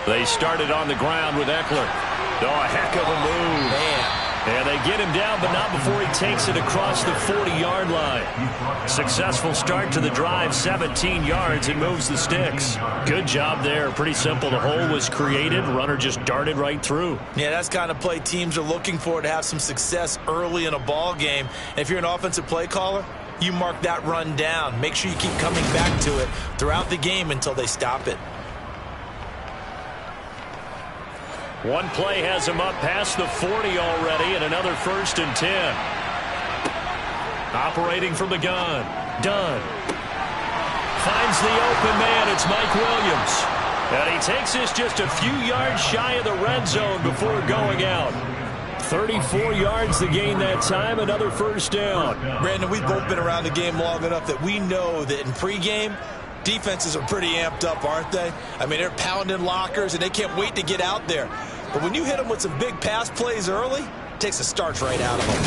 They started on the ground with Eckler. Oh, a heck of a move. Man. And they get him down, but not before he takes it across the 40-yard line. Successful start to the drive, 17 yards, and moves the sticks. Good job there. Pretty simple. The hole was created. Runner just darted right through. Yeah, that's kind of play teams are looking for to have some success early in a ball game. And if you're an offensive play caller, you mark that run down. Make sure you keep coming back to it throughout the game until they stop it. One play has him up past the 40 already, and another 1st and 10. Operating from the gun. Dunn. Finds the open man. It's Mike Williams. And he takes this just a few yards shy of the red zone before going out. 34 yards to gain that time, another 1st down. Brandon, we've both been around the game long enough that we know that in pregame, defenses are pretty amped up, aren't they? I mean, they're pounding lockers, and they can't wait to get out there. But when you hit them with some big pass plays early, it takes the starch right out of them.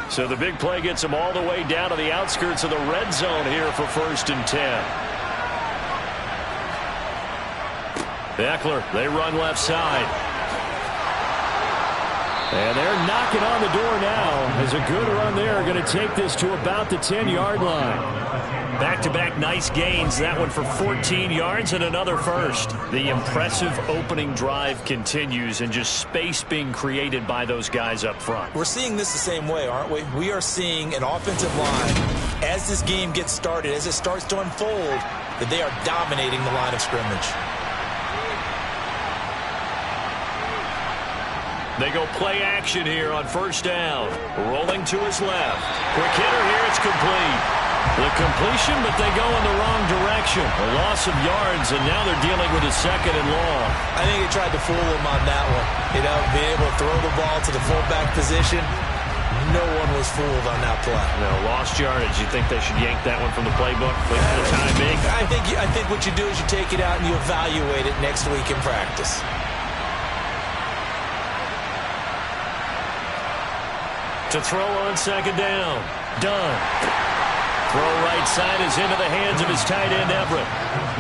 So the big play gets them all the way down to the outskirts of the red zone here for 1st and 10. Eckler, they run left side. And they're knocking on the door now as a good run there going to take this to about the 10-yard line. Back-to-back nice gains. That one for 14 yards and another 1st. The impressive opening drive continues and just space being created by those guys up front. We're seeing this the same way, aren't we? We are seeing an offensive line, as this game gets started, as it starts to unfold, that they are dominating the line of scrimmage. They go play action here on 1st down. Rolling to his left. Quick hitter here. It's complete. The completion, but they go in the wrong direction. A loss of yards, and now they're dealing with a 2nd and long. I think he tried to fool him on that one. You know, being able to throw the ball to the fullback position. No one was fooled on that play. No, lost yardage. You think they should yank that one from the playbook for the time being? I think what you do is you take it out and you evaluate it next week in practice. To throw on 2nd down. Done. Throw right side is into the hands of his tight end, Everett.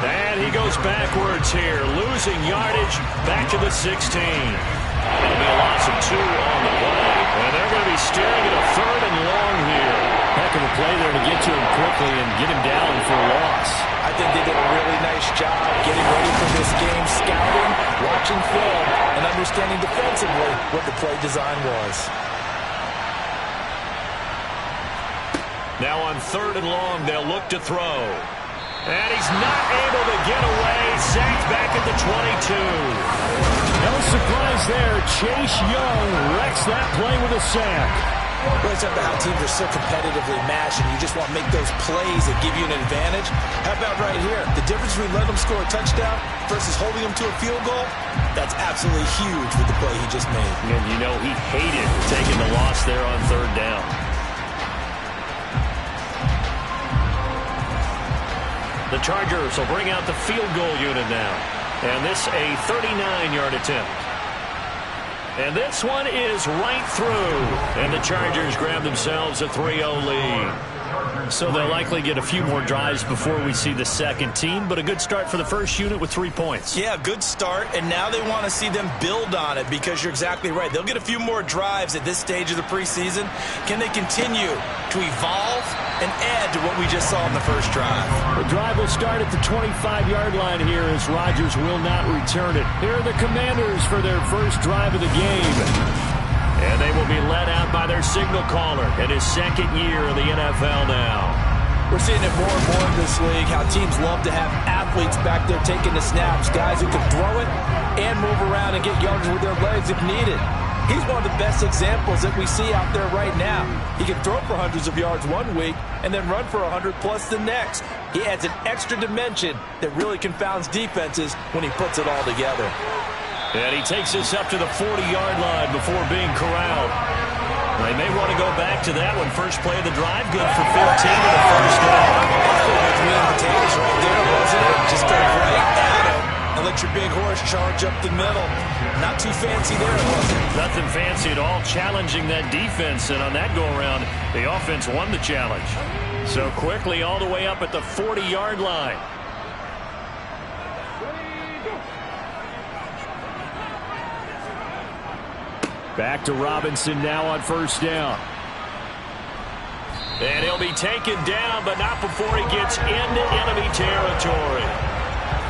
And he goes backwards here, losing yardage back to the 16. That'll be a loss of 2 on the play. And they're going to be staring at a 3rd and long here. Heck of a play there to get to him quickly and get him down for a loss. I think they did a really nice job getting ready for this game, scouting, watching film, and understanding defensively what the play design was. Now on 3rd and long, they'll look to throw. And he's not able to get away. Sacked back at the 22. No surprise there. Chase Young wrecks that play with a sack. Well, it's about how teams are so competitively matched, and you just want to make those plays that give you an advantage. How about right here? The difference between letting them score a touchdown versus holding them to a field goal, that's absolutely huge with the play he just made. And you know he hated taking the loss there on 3rd down. The Chargers will bring out the field goal unit now. And this a 39-yard attempt. And this one is right through. And the Chargers grab themselves a 3-0 lead. So they'll likely get a few more drives before we see the second team, but a good start for the first unit with 3 points. Yeah, good start, and now they want to see them build on it because you're exactly right. They'll get a few more drives at this stage of the preseason. Can they continue to evolve and add to what we just saw in the first drive? The drive will start at the 25-yard line here as Rodgers will not return it. Here are the Commanders for their first drive of the game. And they will be led out by their signal caller in his 2nd year in the NFL now. We're seeing it more and more in this league, how teams love to have athletes back there taking the snaps, guys who can throw it and move around and get yardage with their legs if needed. He's one of the best examples that we see out there right now. He can throw for hundreds of yards one week and then run for 100-plus the next. He adds an extra dimension that really confounds defenses when he puts it all together. And he takes this up to the 40-yard line before being corralled. They may want to go back to that one. First play of the drive, good for 15 to the first down. That's meat and potatoes right there, wasn't it? Just go right at him and let your big horse charge up the middle. Not too fancy there, was it? Nothing fancy at all, challenging that defense. And on that go-around, the offense won the challenge. So quickly all the way up at the 40-yard line. Back to Robinson now on first down. And he'll be taken down, but not before he gets into enemy territory.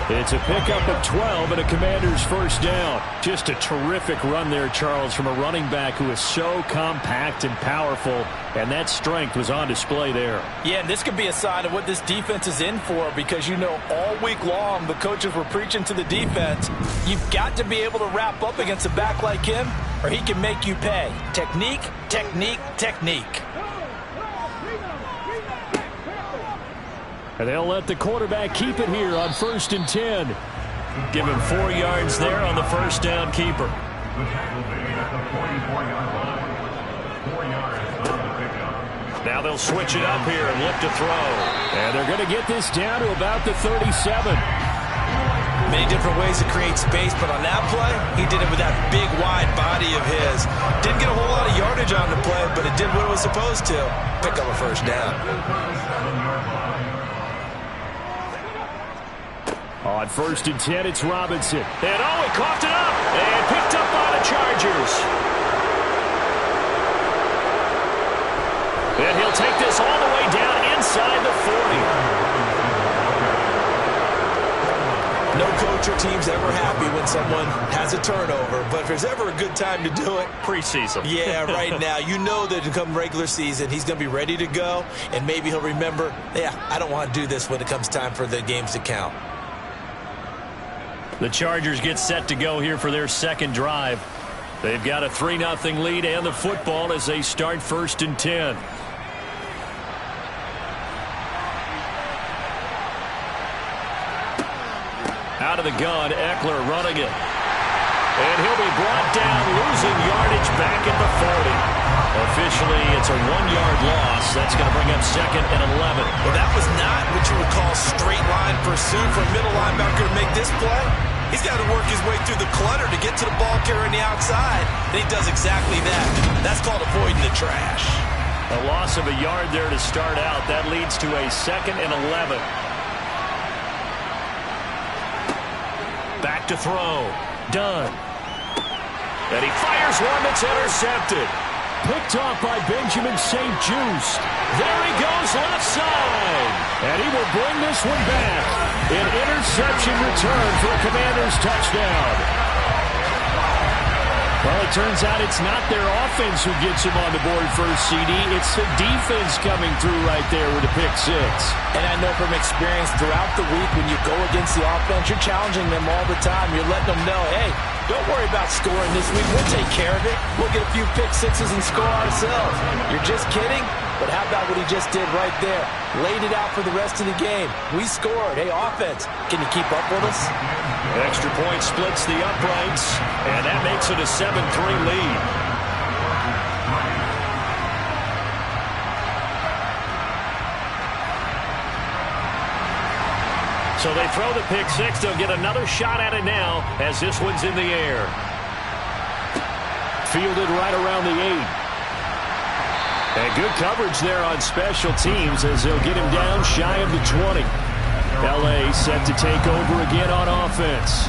It's a pickup of 12 and a Commander's first down. Just a terrific run there, Charles, from a running back who is so compact and powerful, and that strength was on display there. Yeah, and this could be a sign of what this defense is in for, because you know all week long the coaches were preaching to the defense, you've got to be able to wrap up against a back like him, or he can make you pay. Technique, technique, technique. And they'll let the quarterback keep it here on 1st and 10. Give him 4 yards there on the first down keeper. Now they'll switch it up here and look to throw. And they're going to get this down to about the 37. Many different ways to create space, but on that play, he did it with that big, wide body of his. Didn't get a whole lot of yardage on the play, but it did what it was supposed to. Pick up a first down. On 1st and 10, it's Robinson. And he coughed it up and picked up by the Chargers. And he'll take this all the way down inside the 40. No coach or team's ever happy when someone has a turnover, but if there's ever a good time to do it, preseason. Yeah, right now. You know that come regular season, he's going to be ready to go, and maybe he'll remember, yeah, I don't want to do this when it comes time for the games to count. The Chargers get set to go here for their second drive. They've got a 3-0 lead and the football as they start 1st and 10. Out of the gun, Eckler running it. And he'll be brought down, losing yardage back at the 40. Officially, it's a 1-yard loss. That's going to bring up 2nd and 11. Well, that was not what you would call straight line pursuit for a middle linebacker to make this play. He's got to work his way through the clutter to get to the ball carrier on the outside. And he does exactly that. That's called avoiding the trash. A loss of a yard there to start out. That leads to a 2nd and 11. Back to throw. Done. And he fires one that's intercepted. Picked off by Benjamin St. Just. There he goes left side. And he will bring this one back. An interception return for a Commanders touchdown. Well, it turns out it's not their offense who gets him on the board first, CD. It's the defense coming through right there with a pick six. And I know from experience throughout the week when you go against the offense, you're challenging them all the time. You're letting them know, hey, don't worry about scoring this week. We'll take care of it. We'll get a few pick sixes and score ourselves. You're just kidding? But how about what he just did right there? Laid it out for the rest of the game. We scored. Hey, offense, can you keep up with us? Extra point splits the uprights, and that makes it a 7-3 lead. So they throw the pick six. They'll get another shot at it now as this one's in the air. Fielded right around the 8. And good coverage there on special teams as they'll get him down shy of the 20. L.A. set to take over again on offense.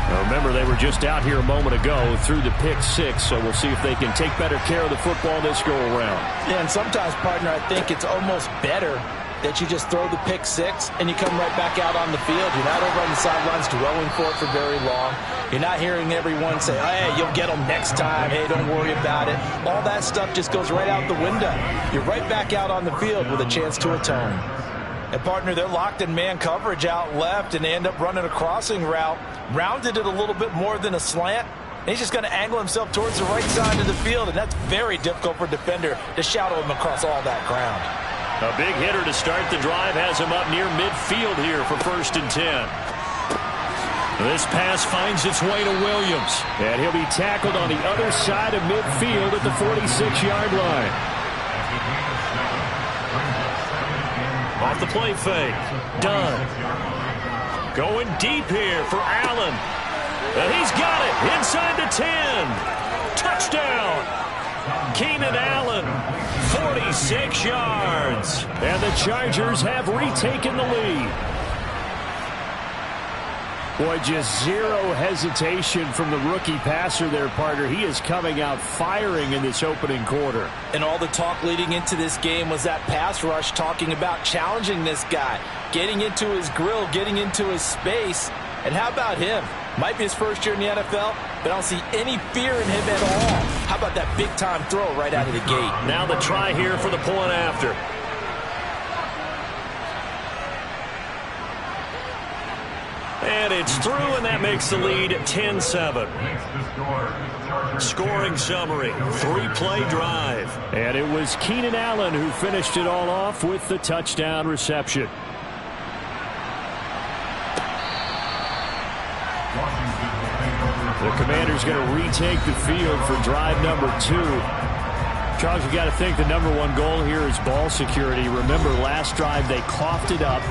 Now remember, they were just out here a moment ago through the pick six, so we'll see if they can take better care of the football this go-around. Yeah, and sometimes, partner, I think it's almost better that you just throw the pick six and you come right back out on the field. You're not over on the sidelines dwelling for it for very long. You're not hearing everyone say, hey, you'll get them next time. Hey, don't worry about it. All that stuff just goes right out the window. You're right back out on the field with a chance to atone. And, partner, they're locked in man coverage out left, and they end up running a crossing route. Rounded it a little bit more than a slant. And he's just going to angle himself towards the right side of the field, and that's very difficult for a defender to shadow him across all that ground. A big hitter to start the drive has him up near midfield here for 1st and 10. This pass finds its way to Williams, and he'll be tackled on the other side of midfield at the 46-yard line. Off the play fake. Done. Going deep here for Allen. And he's got it inside the 10. Touchdown. Keenan Allen, 46 yards. And the Chargers have retaken the lead. Boy, just zero hesitation from the rookie passer there, partner. He is coming out firing in this opening quarter. And all the talk leading into this game was that pass rush, talking about challenging this guy, getting into his grill, getting into his space. And how about him? Might be his first year in the NFL, but I don't see any fear in him at all. How about that big-time throw right out of the gate? Now the try here for the point after. And it's through, and that makes the lead 10-7. Scoring summary, 3-play drive. And it was Keenan Allen who finished it all off with the touchdown reception. The Commander's going to retake the field for drive number 2. Charles, you got to think the number one goal here is ball security. Remember, last drive they coughed it up.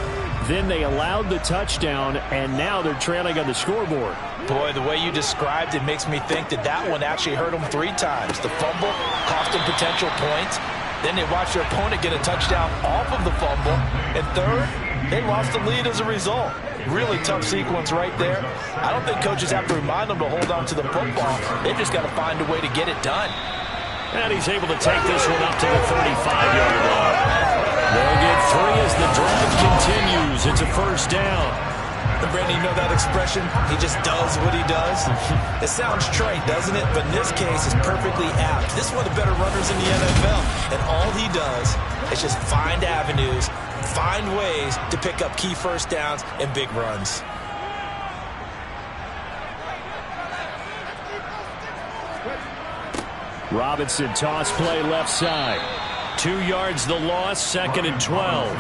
Then they allowed the touchdown, and now they're trailing on the scoreboard. Boy, the way you described it makes me think that that one actually hurt them 3 times. The fumble cost them potential points. Then they watched their opponent get a touchdown off of the fumble. And third, they lost the lead as a result. Really tough sequence right there. I don't think coaches have to remind them to hold on to the football. They've just got to find a way to get it done. And he's able to take this one up to the 35-yard line. They'll get 3 as the drive continues. It's a first down. And Brandon, you know that expression? He just does what he does. It sounds trite, doesn't it? But in this case, it's perfectly apt. This is one of the better runners in the NFL. And all he does is just find avenues, find ways to pick up key first downs and big runs. Robinson toss play left side. 2 yards the loss, 2nd and 12.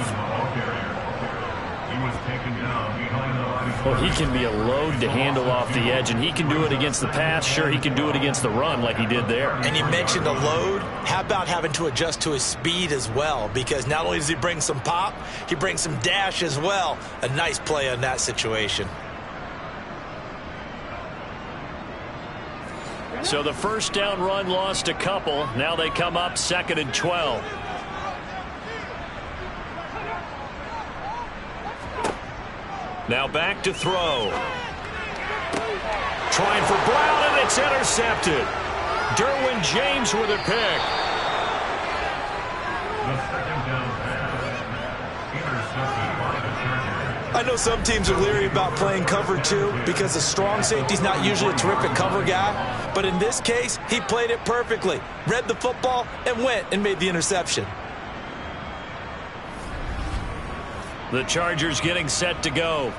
Well, he can be a load to handle off the edge, and he can do it against the pass. Sure, he can do it against the run like he did there. And you mentioned a load. How about having to adjust to his speed as well? Because not only does he bring some pop, he brings some dash as well. A nice play on that situation. So the first down run lost a couple. Now they come up 2nd and 12. Now back to throw. Trying for Brown, and it's intercepted. Derwin James with a pick. I know some teams are leery about playing cover 2 because the strong safety's not usually a terrific cover guy. But in this case, he played it perfectly. Read the football and went and made the interception. The Chargers getting set to go.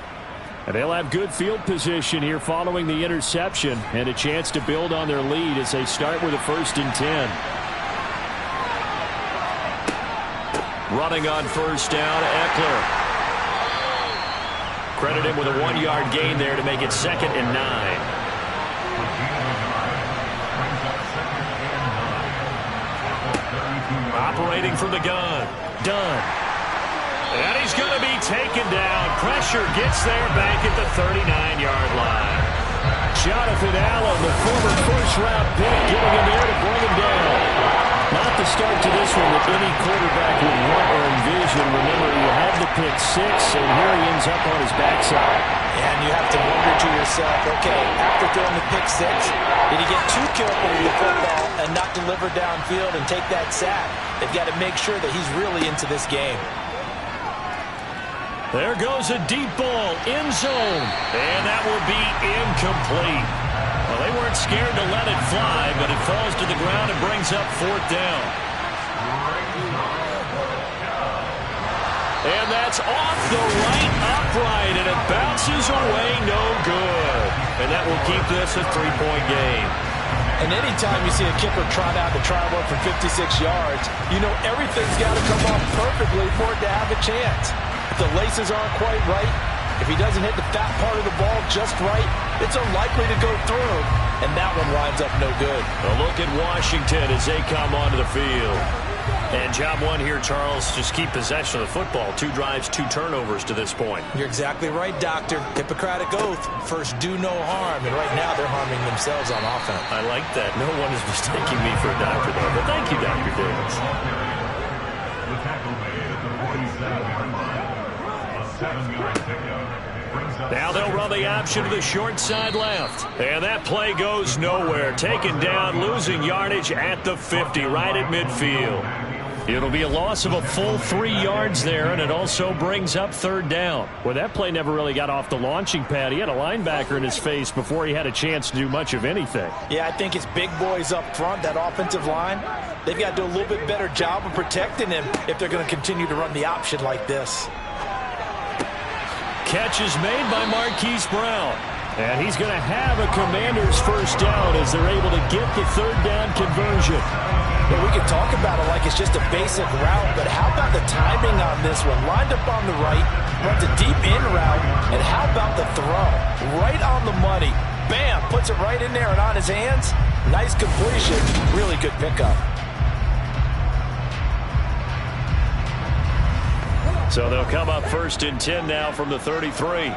And they'll have good field position here following the interception and a chance to build on their lead as they start with a 1st and 10. Running on first down, Eckler. Credit him with a 1-yard gain there to make it 2nd and 9. Operating from the gun. Dunn. And he's going to be taken down. Pressure gets there back at the 39-yard line. Jonathan Allen, the former first-round pick, getting him there to bring him down. Not the start to this one that any quarterback would want or envision. Remember, he had the pick 6, and here he ends up on his backside. And you have to wonder to yourself, okay, after throwing the pick 6, did he get too careful with the football and not deliver downfield and take that sack? They've got to make sure that he's really into this game. There goes a deep ball, end zone, and that will be incomplete. Well, they weren't scared to let it fly, but it falls to the ground and brings up 4th down. And that's off the right upright, and it bounces away no good. And that will keep this a 3-point game. And anytime you see a kicker trot out the try one for 56 yards, you know everything's got to come off perfectly for it to have a chance. If the laces aren't quite right, if he doesn't hit the fat part of the ball just right, it's unlikely to go through. And that one winds up no good. A look at Washington as they come onto the field. And job 1 here, Charles, just keep possession of the football. 2 drives, 2 turnovers to this point. You're exactly right, Doctor. Hippocratic oath. First, do no harm. And right now, they're harming themselves on offense. I like that. No one is mistaking me for a doctor, though. But thank you, Dr. Davis. Now they'll run the option to the short side left. And that play goes nowhere. Taken down, losing yardage at the 50, right at midfield. It'll be a loss of a full 3 yards there, and it also brings up third down. Well, that play never really got off the launching pad. He had a linebacker in his face before he had a chance to do much of anything. Yeah, I think it's big boys up front, that offensive line. They've got to do a little bit better job of protecting him if they're going to continue to run the option like this. Catch is made by Marquise Brown. And he's going to have a Commanders first down as they're able to get the third down conversion. Yeah, we can talk about it like it's just a basic route, but how about the timing on this one? Lined up on the right, runs a deep in route, and how about the throw? Right on the money. Bam! Puts it right in there and on his hands. Nice completion. Really good pickup. So they'll come up first and 10 now from the 33.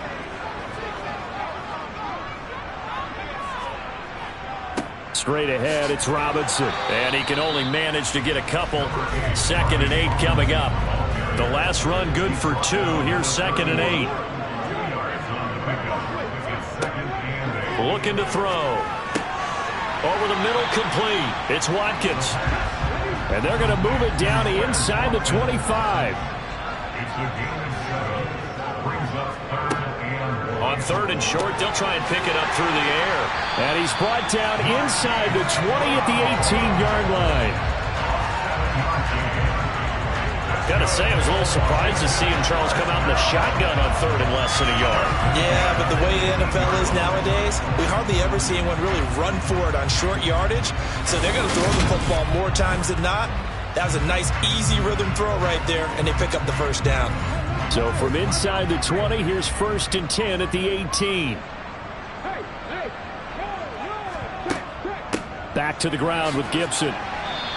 Straight ahead, it's Robinson. And he can only manage to get a couple. 2nd and 8 coming up. The last run good for 2. Here's 2nd and 8. Looking to throw. Over the middle, complete. It's Watkins. And they're going to move it down inside the 25. On 3rd and short, they'll try and pick it up through the air. And he's brought down inside the 20 at the 18-yard line. Got to say, I was a little surprised to see him, Charles, come out in the shotgun on 3rd and less than a yard. Yeah, but the way the NFL is nowadays, we hardly ever see anyone really run for it on short yardage. So they're going to throw the football more times than not. That was a nice, easy rhythm throw right there, and they pick up the first down. So from inside the 20, here's 1st and 10 at the 18. Back to the ground with Gibson.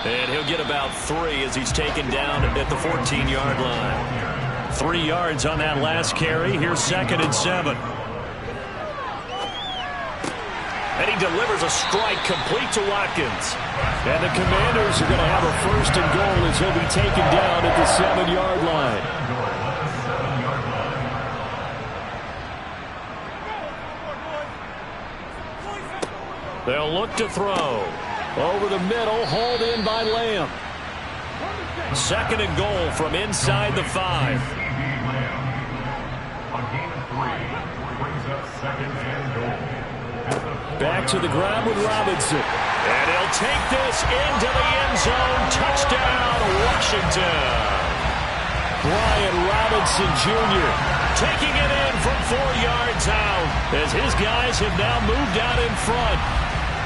And he'll get about 3 as he's taken down at the 14-yard line. 3 yards on that last carry. Here's 2nd and 7. And he delivers a strike complete to Watkins. And the Commanders are going to have a 1st and goal as he'll be taken down at the 7-yard line. They'll look to throw. Over the middle, hauled in by Lamb. 2nd and goal from inside the 5. Back to the ground with Robinson. And he'll take this into the end zone. Touchdown, Washington. Brian Robinson Jr. taking it in from 4 yards out as his guys have now moved out in front.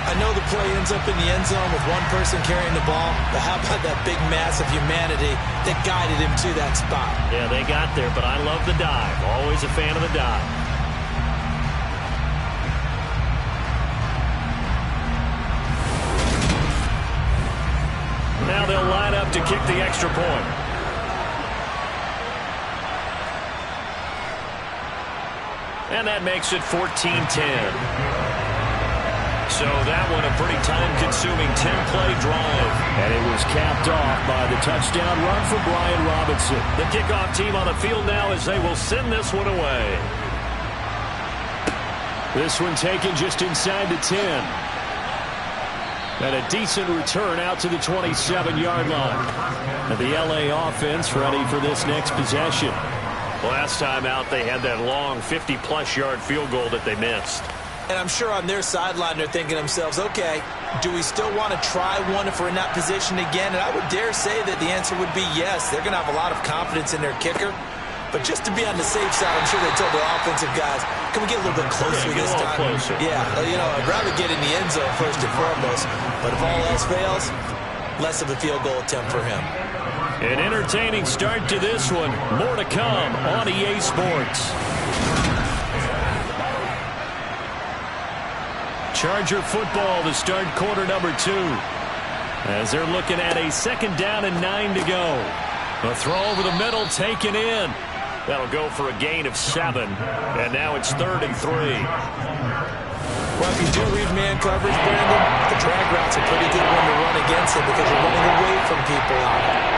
I know the play ends up in the end zone with one person carrying the ball, but how about that big mass of humanity that guided him to that spot? Yeah, they got there, but I love the dive. Always a fan of the dive. Now they'll line up to kick the extra point. And that makes it 14-10. So that one a pretty time-consuming 10-play drive. And it was capped off by the touchdown run for Brian Robinson. The kickoff team on the field now as they will send this one away. This one taken just inside the 10. And a decent return out to the 27-yard line. And the L.A. offense ready for this next possession. Last time out, they had that long 50-plus yard field goal that they missed. And I'm sure on their sideline they're thinking to themselves, okay, do we still want to try one if we're in that position again? And I would dare say that the answer would be yes. They're going to have a lot of confidence in their kicker. But just to be on the safe side, I'm sure they told their offensive guys, can we get a little bit closer this time? Closer. Yeah, you know, I'd rather get in the end zone first and foremost. But if all else fails, less of a field goal attempt for him. An entertaining start to this one. More to come on EA Sports. Charger football to start quarter number 2. As they're looking at a 2nd down and 9 to go. A throw over the middle taken in. That'll go for a gain of 7. And now it's 3rd and 3. Well, if you do read man coverage, Brandon, the drag route's a pretty good one to run against it because you're running away from people on it.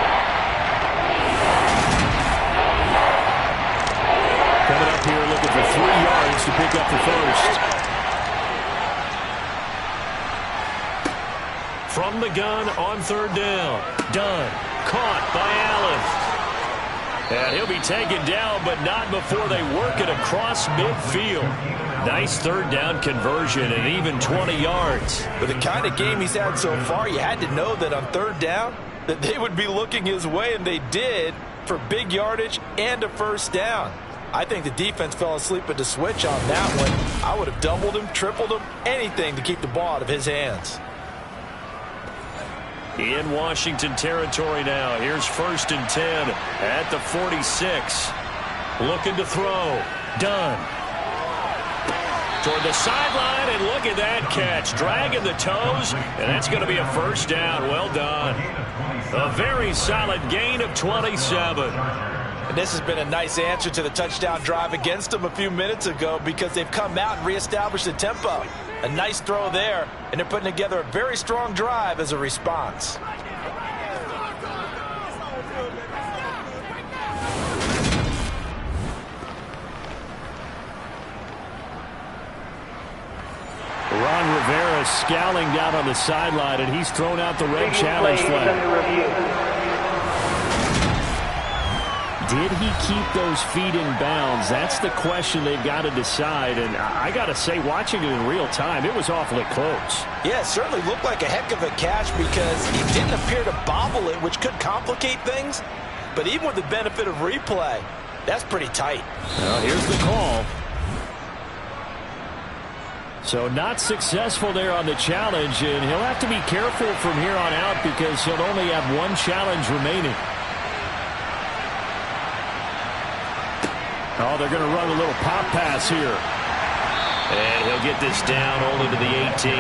yards to pick up the first. From the gun on third down. Dunn. Caught by Allen. And he'll be taken down, but not before they work it across midfield. Nice third down conversion and even 20 yards. With the kind of game he's had so far, you had to know that on third down that they would be looking his way, and they did, for big yardage and a first down. I think the defense fell asleep at the switch on that one. I would have doubled him, tripled him, anything to keep the ball out of his hands. In Washington territory now. Here's 1st and 10 at the 46. Looking to throw. Dunn. Toward the sideline, and look at that catch. Dragging the toes, and that's going to be a first down. Well done. A very solid gain of 27. And this has been a nice answer to the touchdown drive against them a few minutes ago, because they've come out and reestablished the tempo. A nice throw there, and they're putting together a very strong drive as a response. Ron Rivera scowling down on the sideline, and he's thrown out the red challenge flag. Did he keep those feet in bounds? That's the question they've got to decide. And I got to say, watching it in real time, it was awfully close. Yeah, it certainly looked like a heck of a catch, because he didn't appear to bobble it, which could complicate things. But even with the benefit of replay, that's pretty tight. Well, here's the call. So not successful there on the challenge, and he'll have to be careful from here on out, because he'll only have one challenge remaining. Oh, they're going to run a little pop pass here. And he'll get this down only to the 18.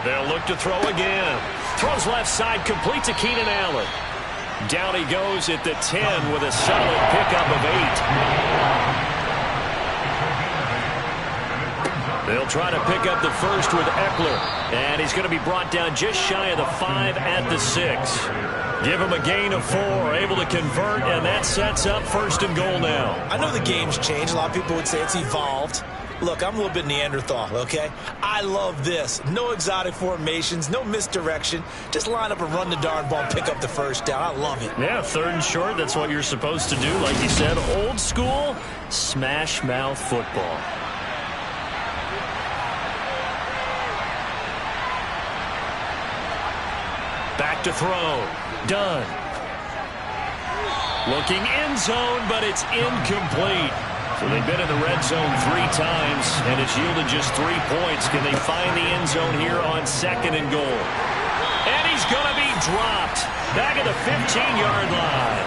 They'll look to throw again. Throws left side, complete to Keenan Allen. Down he goes at the 10 with a solid pickup of 8. They'll try to pick up the first with Eckler. And he's going to be brought down just shy of the 5 at the 6. Give him a gain of 4, able to convert, and that sets up 1st and goal now. I know the game's changed. A lot of people would say it's evolved. Look, I'm a little bit Neanderthal, okay? I love this. No exotic formations, no misdirection. Just line up and run the darn ball and pick up the first down. I love it. Yeah, 3rd and short, that's what you're supposed to do. Like you said, old school, smash mouth football. Back to throw. Dunn. Looking end zone, but it's incomplete. So they've been in the red zone 3 times, and it's yielded just 3 points. Can they find the end zone here on 2nd and goal? And he's going to be dropped. Back at the 15-yard line.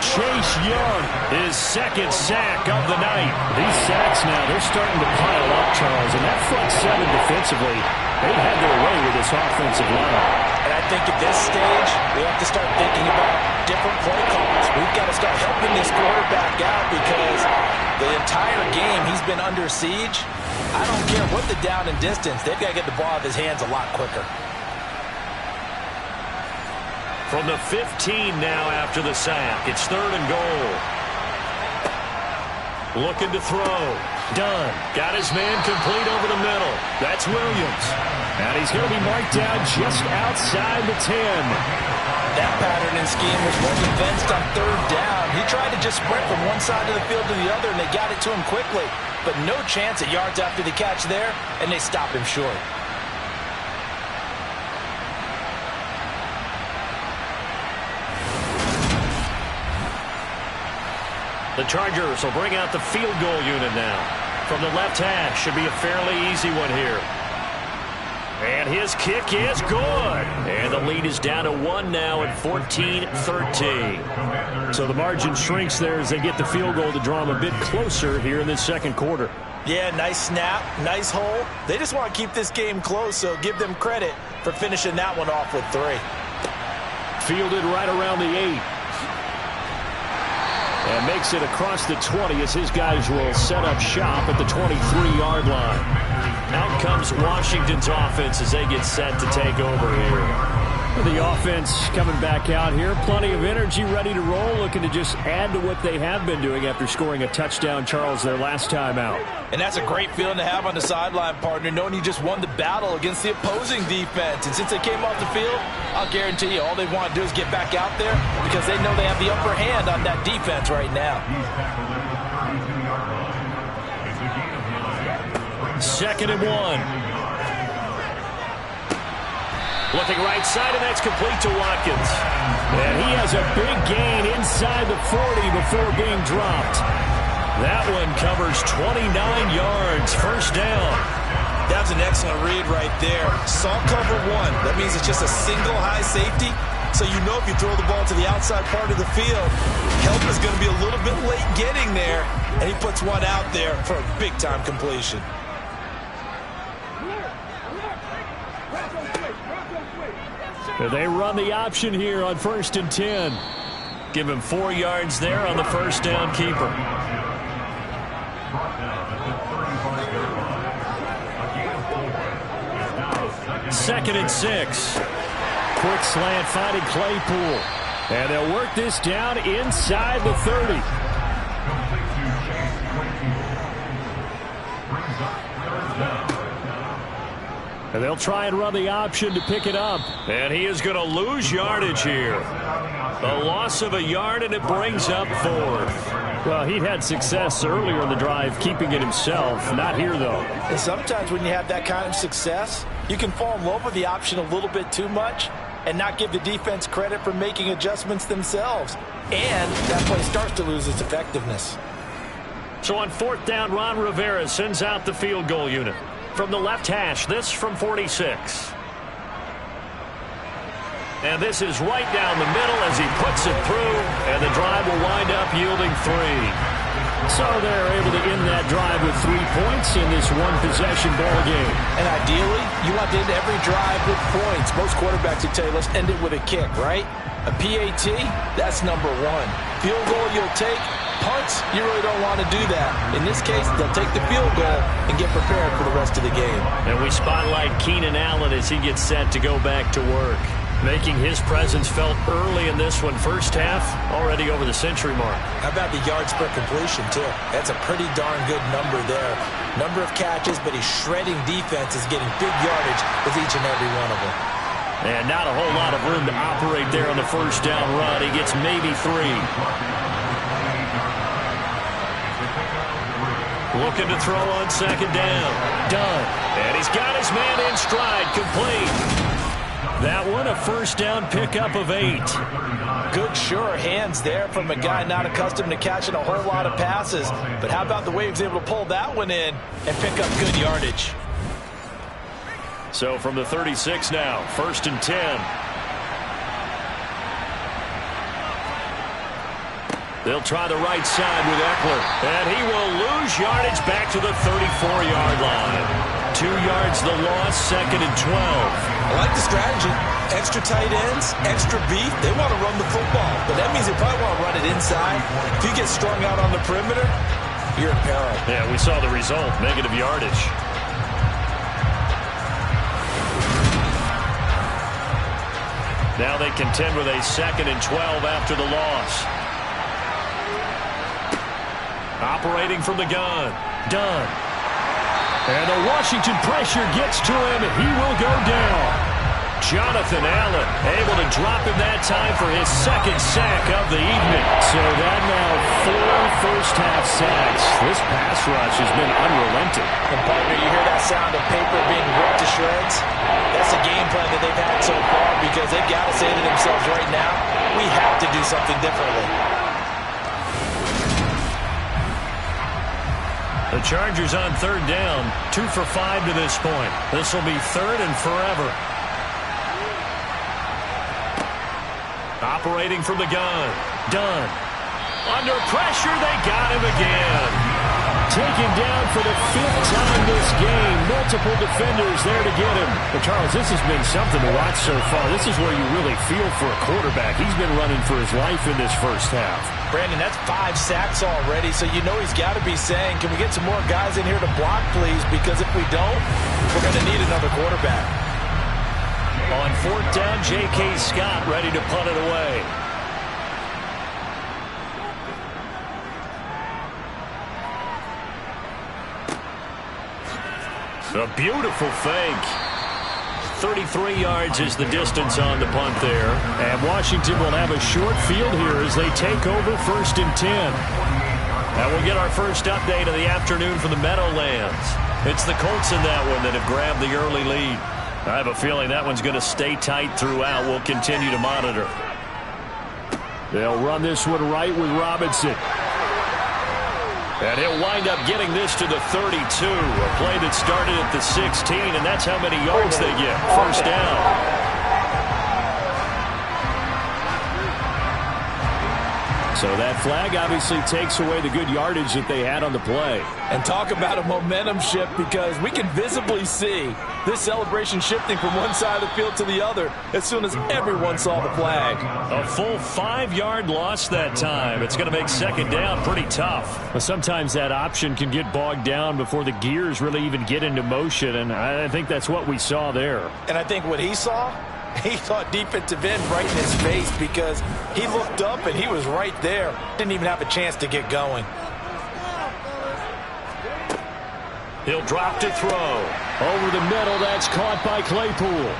Chase Young, his 2nd sack of the night. These sacks now, they're starting to pile up, Charles. And that front 7 defensively, they've had their way with this offensive line. And I think at this stage, we have to start thinking about different play calls. We've got to start helping this quarterback out, because the entire game he's been under siege. I don't care what the down and distance, they've got to get the ball out of his hands a lot quicker. From the 15 now after the sack, it's 3rd and goal. Looking to throw. Dunn got his man complete over the middle. That's Williams. And he's going to be marked down just outside the 10. That pattern and scheme was well defensed on 3rd down. He tried to just sprint from one side of the field to the other, and they got it to him quickly. But no chance at yards after the catch there, and they stopped him short. The Chargers will bring out the field goal unit now. From the left hash, should be a fairly easy one here. And his kick is good. And the lead is down to 1 now at 14-13. So the margin shrinks there as they get the field goal to draw them a bit closer here in this 2nd quarter. Yeah, nice snap, nice hole. They just want to keep this game close, so give them credit for finishing that one off with 3. Fielded right around the 8. And makes it across the 20 as his guys will set up shop at the 23-yard line. Out comes Washington's offense as they get set to take over here. The offense coming back out here. Plenty of energy, ready to roll, looking to just add to what they have been doing after scoring a touchdown, Charles, their last time out. And that's a great feeling to have on the sideline, partner, knowing you just won the battle against the opposing defense. And since they came off the field, I'll guarantee you all they want to do is get back out there because they know they have the upper hand on that defense right now. 2nd and 1. Looking right side, and that's complete to Watkins. And he has a big gain inside the 40 before being dropped. That one covers 29 yards, 1st down. That's an excellent read right there. Saw cover 1. That means it's just a single high safety. So you know if you throw the ball to the outside part of the field, help is going to be a little bit late getting there. And he puts one out there for a big-time completion. They run the option here on 1st and 10. Give him 4 yards there on the 1st down keeper. Second and 6. Quick slant finding Claypool. And they'll work this down inside the 30. And they'll try and run the option to pick it up. And he is going to lose yardage here. A loss of a yard, and it brings up 4th. Well, he had success earlier in the drive keeping it himself. Not here, though. And sometimes when you have that kind of success, you can fall in love with the option a little bit too much and not give the defense credit for making adjustments themselves. And that play starts to lose its effectiveness. So on 4th down, Ron Rivera sends out the field goal unit. From the left hash, this from 46. And this is right down the middle as he puts it through, and the drive will wind up yielding 3. So they're able to end that drive with 3 points in this one-possession ball game. And ideally, you want to end every drive with points. Most quarterbacks would tell you, let's end it with a kick, right? A PAT, that's number 1. Field goal you'll take. Punts, you really don't want to do that. In this case, they'll take the field goal and get prepared for the rest of the game. And we spotlight Keenan Allen as he gets set to go back to work. Making his presence felt early in this one. 1st half, already over the century mark. How about the yards per completion, too? That's a pretty darn good number there. Number of catches, but he's shredding defenses, getting big yardage with each and every one of them. And not a whole lot of room to operate there on the 1st down run. He gets maybe 3. Looking to throw on 2nd down. Done. And he's got his man in stride. Complete. That one, a 1st down pickup of 8. Good, sure hands there from a guy not accustomed to catching a whole lot of passes. But how about the way he was able to pull that one in and pick up good yardage? So from the 36 now, 1st and 10. They'll try the right side with Eckler. And he will lose yardage back to the 34-yard line. 2 yards the loss, 2nd and 12. I like the strategy. Extra tight ends, extra beef. They want to run the football. But that means they probably want to run it inside. If you get strung out on the perimeter, you're in peril. Yeah, we saw the result. Negative yardage. Now they contend with a 2nd and 12 after the loss. Operating from the gun. Done. And the Washington pressure gets to him, and he will go down. Jonathan Allen able to drop him that time for his 2nd sack of the evening. So that now 4 first-half sacks. This pass rush has been unrelenting. And partner, you hear that sound of paper being ripped to shreds? That's the game plan that they've had so far because they've got to say to themselves right now, we have to do something differently. The Chargers on 3rd down, 2 for 5 to this point. This will be 3rd and forever. Operating from the gun. Done. Under pressure, they got him again. Taken down for the 5th time this game. Multiple defenders there to get him. But Charles, this has been something to watch so far. This is where you really feel for a quarterback. He's been running for his life in this 1st half. Brandon, that's 5 sacks already, so you know he's got to be saying, can we get some more guys in here to block, please? Because if we don't, we're going to need another quarterback. On fourth down, J.K. Scott ready to punt it away. A beautiful fake. 33 yards is the distance on the punt there. And Washington will have a short field here as they take over first and 10. And we'll get our first update of the afternoon from the Meadowlands. It's the Colts in that one that have grabbed the early lead. I have a feeling that one's going to stay tight throughout. We'll continue to monitor. They'll run this one right with Robinson. And he'll wind up getting this to the 32. A play that started at the 16, and that's how many yards they get. First down. So that flag obviously takes away the good yardage that they had on the play. And talk about a momentum shift, because we can visibly see this celebration shifting from one side of the field to the other as soon as everyone saw the flag. A full 5-yard loss that time. It's going to make second down pretty tough. Well, sometimes that option can get bogged down before the gears really even get into motion, and I think that's what we saw there. And I think what he saw defensive end right in his face, because he looked up and he was right there. Didn't even have a chance to get going. He'll drop to throw. Over the middle, that's caught by Claypool.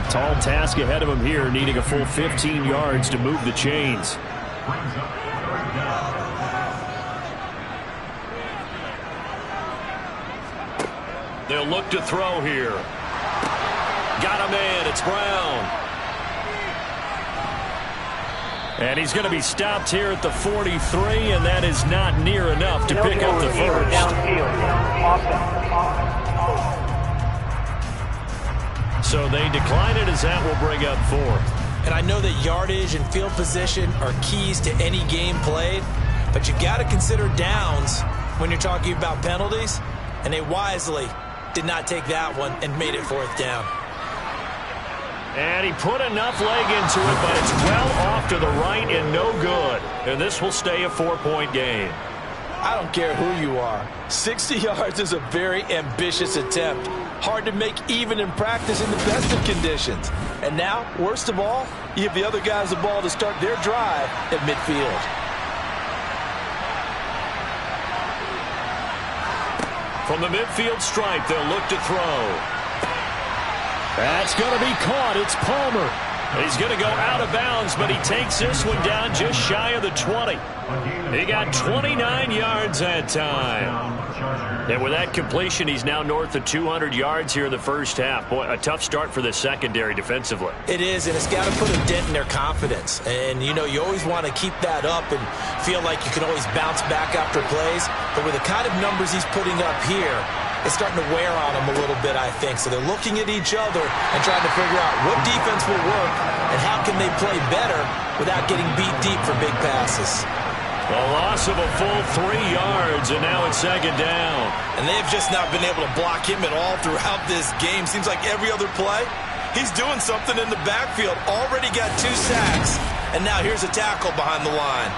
Tall task ahead of him here, needing a full 15 yards to move the chains. They'll look to throw here. Got a man. It's Brown. And he's going to be stopped here at the 43, and that is not near enough to pick up the first. So they decline it, as that will bring up fourth. And I know that yardage and field position are keys to any game played, but you got to consider downs when you're talking about penalties, and they wisely did not take that one and made it fourth down. And he put enough leg into it, but it's well off to the right and no good. And this will stay a 4-point game. I don't care who you are. 60 yards is a very ambitious attempt. Hard to make even in practice in the best of conditions. And now, worst of all, you give the other guys the ball to start their drive at midfield. From the midfield stripe, they'll look to throw. That's going to be caught. It's Palmer. He's going to go out of bounds, but he takes this one down just shy of the 20. He got 29 yards that time. And with that completion, he's now north of 200 yards here in the first half. Boy, a tough start for the secondary defensively. It is, and it's got to put a dent in their confidence. And, you know, you always want to keep that up and feel like you can always bounce back after plays. But with the kind of numbers he's putting up here, it's starting to wear on them a little bit, I think. So they're looking at each other and trying to figure out what defense will work and how can they play better without getting beat deep for big passes. A loss of a full 3 yards, and now it's second down. And they've just not been able to block him at all throughout this game. Seems like every other play, he's doing something in the backfield. Already got 2 sacks, and now here's a tackle behind the line.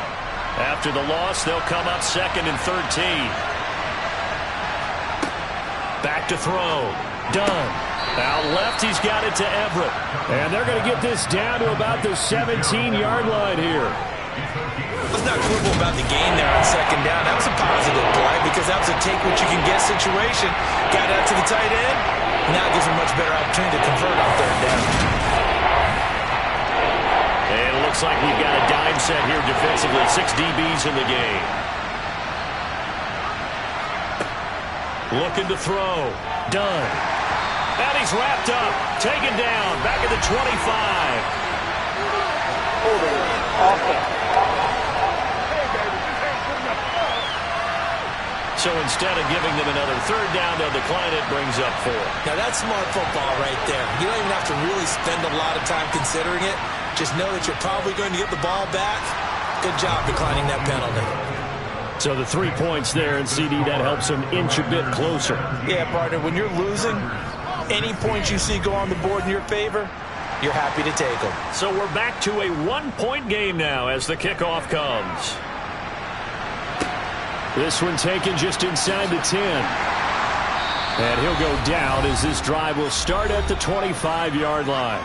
After the loss, they'll come up second and 13. Back to throw. Dunn. Out left, he's got it to Everett. And they're going to get this down to about the 17-yard line here. Let's not quibble about the gain there on second down. That was a positive play because that was a take-what-you-can-get situation. Got out to the tight end. Now it gives him a much better opportunity to convert on third down. And it looks like we've got a dime set here defensively. 6 DBs in the game. Looking to throw. Done. And he's wrapped up. Taken down. Back at the 25. So instead of giving them another third down, they'll decline it. Brings up 4. Now that's smart football right there. You don't even have to really spend a lot of time considering it. Just know that you're probably going to get the ball back. Good job declining that penalty. So the 3 points there, and CD, that helps him inch a bit closer. Yeah, partner, when you're losing, any points you see go on the board in your favor, you're happy to take them. So we're back to a 1-point game now as the kickoff comes. This one taken just inside the 10. And he'll go down as this drive will start at the 25-yard line.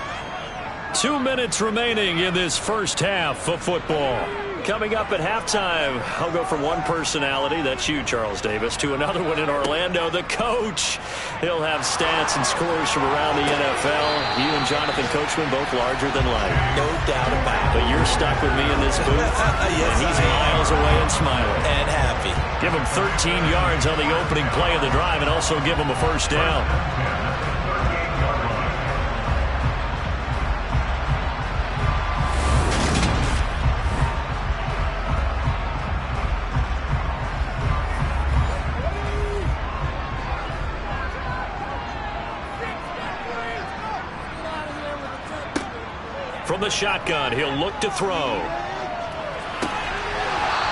2 minutes remaining in this first half of football. Coming up at halftime, I'll go from one personality, that's you, Charles Davis, to another one in Orlando, the coach. He'll have stats and scores from around the NFL. You and Jonathan Coachman both larger than life. No doubt about it. But you're stuck with me in this booth, yes, and he's miles away and smiling. And happy. Give him 13 yards on the opening play of the drive and also give him a first down. From the shotgun, he'll look to throw.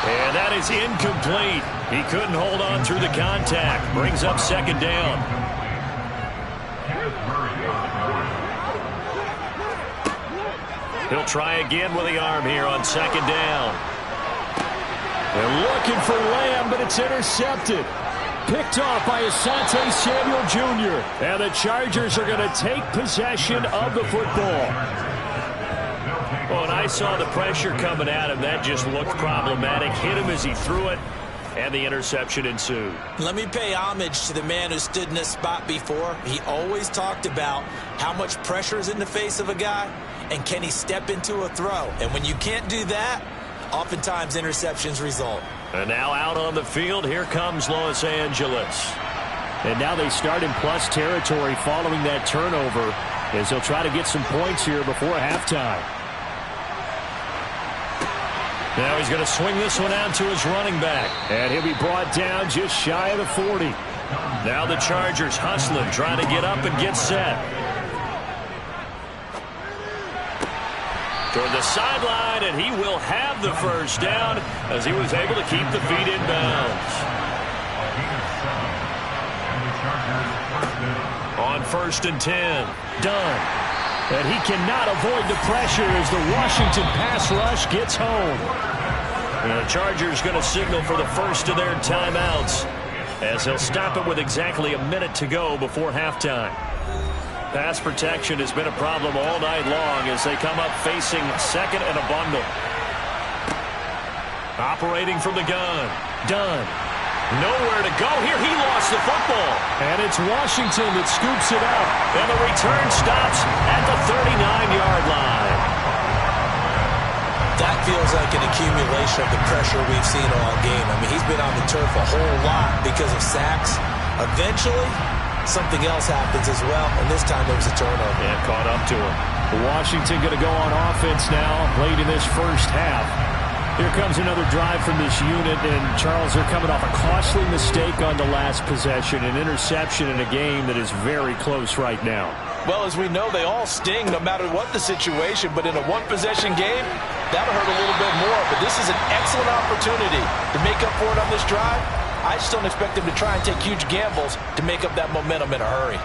And that is incomplete. He couldn't hold on through the contact. Brings up second down. He'll try again with the arm here on second down. They're looking for Lamb, but it's intercepted. Picked off by Asante Samuel Jr. And the Chargers are going to take possession of the football. Well, and I saw the pressure coming at him. That just looked problematic. Hit him as he threw it, and the interception ensued. Let me pay homage to the man who stood in this spot before. He always talked about how much pressure is in the face of a guy, and can he step into a throw. And when you can't do that, oftentimes interceptions result. And now out on the field, here comes Los Angeles. And now they start in plus territory following that turnover as they'll try to get some points here before halftime. Now he's going to swing this one out to his running back. And he'll be brought down just shy of the 40. Now the Chargers hustling, trying to get up and get set. Toward the sideline, and he will have the first down as he was able to keep the feet in bounds. On 1st and 10, done. And he cannot avoid the pressure as the Washington pass rush gets home. And the Chargers going to signal for the first of their timeouts as they'll stop it with exactly a minute to go before halftime. Pass protection has been a problem all night long as they come up facing second and a bundle. Operating from the gun. Done. Nowhere to go here. He lost the football. And it's Washington that scoops it up. And the return stops at the 39-yard line. That feels like an accumulation of the pressure we've seen all game. I mean, he's been on the turf a whole lot because of sacks. Eventually, something else happens as well, and this time there was a turnover. And caught up to him. Washington going to go on offense now late in this first half. Here comes another drive from this unit, and Charles, they're coming off a costly mistake on the last possession, an interception in a game that is very close right now. Well, as we know, they all sting no matter what the situation, but in a one-possession game, that'll hurt a little bit more. But this is an excellent opportunity to make up for it on this drive. I just don't expect them to try and take huge gambles to make up that momentum in a hurry.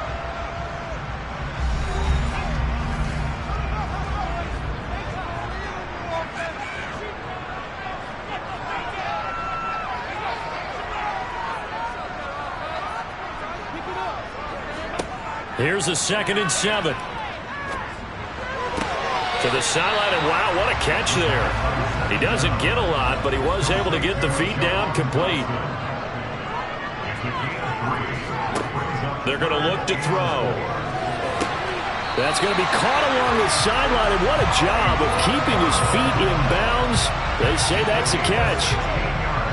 Here's a 2nd and 7. To the sideline, and wow, what a catch there. He doesn't get a lot, but he was able to get the feet down complete. They're going to look to throw. That's going to be caught along the sideline, and what a job of keeping his feet in bounds. They say that's a catch.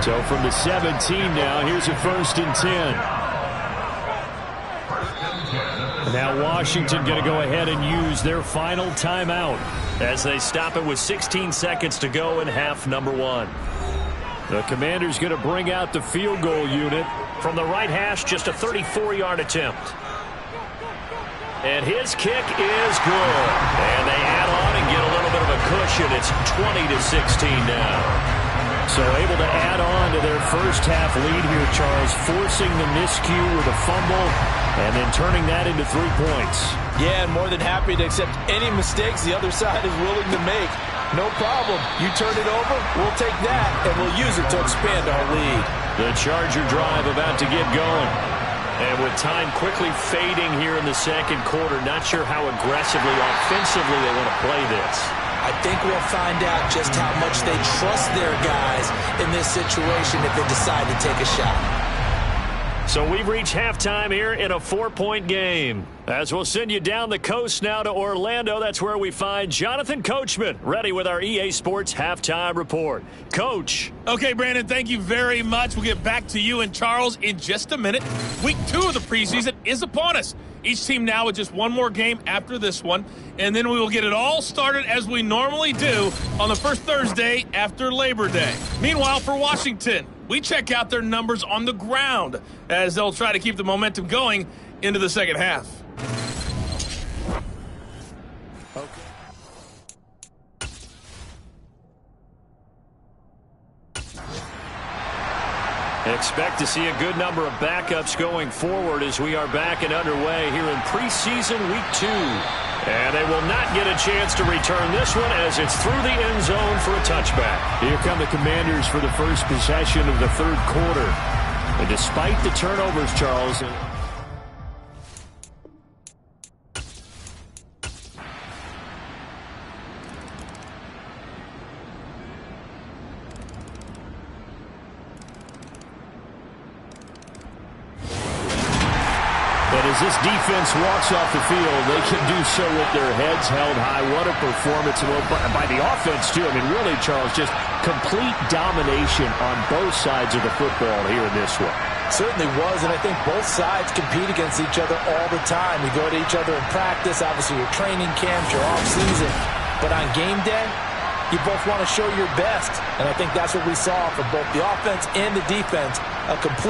So from the 17 now, here's a 1st and 10. Now Washington going to go ahead and use their final timeout as they stop it with 16 seconds to go in half number 1. The Commanders going to bring out the field goal unit. From the right hash, just a 34-yard attempt. And his kick is good. And they add on and get a little bit of a cushion. It's 20-16 now. So able to add on to their first half lead here, Charles, forcing the miscue with a fumble and then turning that into 3 points. Yeah, and more than happy to accept any mistakes the other side is willing to make. No problem. You turn it over, we'll take that, and we'll use it to expand our lead. The Charger drive about to get going. And with time quickly fading here in the second quarter, not sure how aggressively, offensively they want to play this. I think we'll find out just how much they trust their guys in this situation if they decide to take a shot. So we've reached halftime here in a 4-point game. As we'll send you down the coast now to Orlando, that's where we find Jonathan Coachman, ready with our EA Sports Halftime Report. Coach. Okay, Brandon, thank you very much. We'll get back to you and Charles in just a minute. Week 2 of the preseason is upon us. Each team now with just one more game after this one, and then we will get it all started as we normally do on the first Thursday after Labor Day. Meanwhile, for Washington, we check out their numbers on the ground as they'll try to keep the momentum going into the second half. Expect to see a good number of backups going forward as we are back and underway here in preseason week 2. And they will not get a chance to return this one as it's through the end zone for a touchback. Here come the Commanders for the first possession of the third quarter. And despite the turnovers, Charles, as this defense walks off the field, they can do so with their heads held high. What a performance by the offense, too. I mean, really, Charles, just complete domination on both sides of the football here in this one. Certainly was, and I think both sides compete against each other all the time. You go to each other in practice, obviously your training camps, your off-season. But on game day, you both want to show your best. And I think that's what we saw from both the offense and the defense, a complete